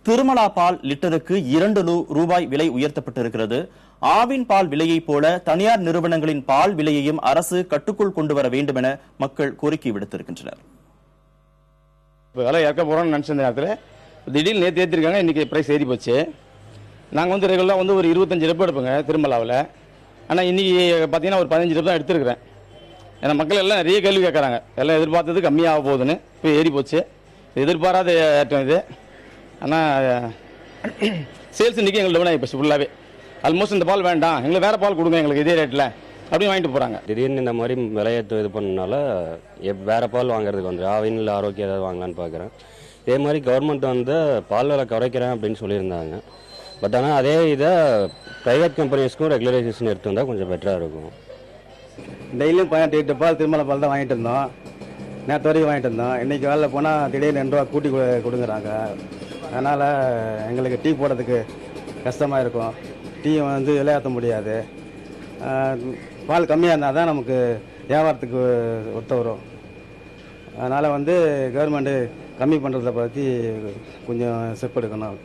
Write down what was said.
திருமலா பால் லிட்டருக்கு 2 ரூபாய் விலை உயர்த்தப்பட்டிருக்கிறது. ஆவின் பால் விலையைப் போல தனியார் நிறுவனங்களின் பால் விலையையும் அரசு கட்டுக்குள் கொண்டு வர வேண்டும் என மக்கள் கோரிக்கை விடுத்திருக்கின்றனர். விலை இறக்க போறோம்னு நினைச்ச நேரத்தில் திடீர்னு நேற்று ஏற்றிருக்காங்க, இன்னைக்கு பிரைஸ் ஏறி போச்சு. நாங்கள் ரெகுலராக ஒரு 25 ரூபாய் எடுப்போங்க திருமலாவில். ஆனால் இன்னைக்கு பார்த்தீங்கன்னா ஒரு 15 ரூபாய் தான் எடுத்துருக்கிறேன். ஏன்னா மக்கள் எல்லாம் நிறைய கேள்வி கேட்குறாங்க, எல்லாம் எதிர்பார்த்தது கம்மியாக போகுதுன்னு. இப்போ ஏறி போச்சு, எதிர்பாராத ஏற்றம் இது. ஆனால் சேல்ஸ் இன்றைக்கி எங்களுக்கு டவுன் ஆகிப்போச்சு ஃபுல்லாகவே. ஆல்மோஸ்ட் இந்த பால் வேண்டாம், எங்களுக்கு வேறு பால் கொடுங்க எங்களுக்கு இதே ரேட்டில் அப்படின்னு வாங்கிட்டு போகிறாங்க. திடீர்னு இந்த மாதிரி விலையேற்றம் இது பண்ணனால வேறு பால் வாங்குறதுக்கு வந்து ஆவின் இல்லை ஆரோக்கியம் ஏதாவது வாங்கலான்னு பார்க்குறேன். இதே மாதிரி கவர்மெண்ட் பால் விலை குறைக்கிறேன் அப்படின்னு சொல்லியிருந்தாங்க. பட் ஆனால் அதே இதை ப்ரைவேட் கம்பெனிஸ்க்கும் ரெகுலரைசேஷன் எடுத்து வந்தால் கொஞ்சம் பெட்டராக இருக்கும். டெய்லியும் 18 லிட்டர் பால் திருமலை பால் தான் வாங்கிட்டு இருந்தோம். நேற்று வரைக்கும் வாங்கிட்டு இருந்தோம். இன்றைக்கி வேலையில் போனால் திடீர்னு 2 ரூபா கூட்டி கொடுங்குறாங்க. அதனால் எங்களுக்கு டீ போடுறதுக்கு கஷ்டமாக இருக்கும். டீ விளையாற்ற முடியாது. பால் கம்மியாக இருந்தால் தான் நமக்கு வியாபாரத்துக்கு ஒத்து வரும். அதனால் கவர்மெண்ட்டு கம்மி பண்ணுறதை பற்றி கொஞ்சம் ஸ்டெப் எடுக்கணும்.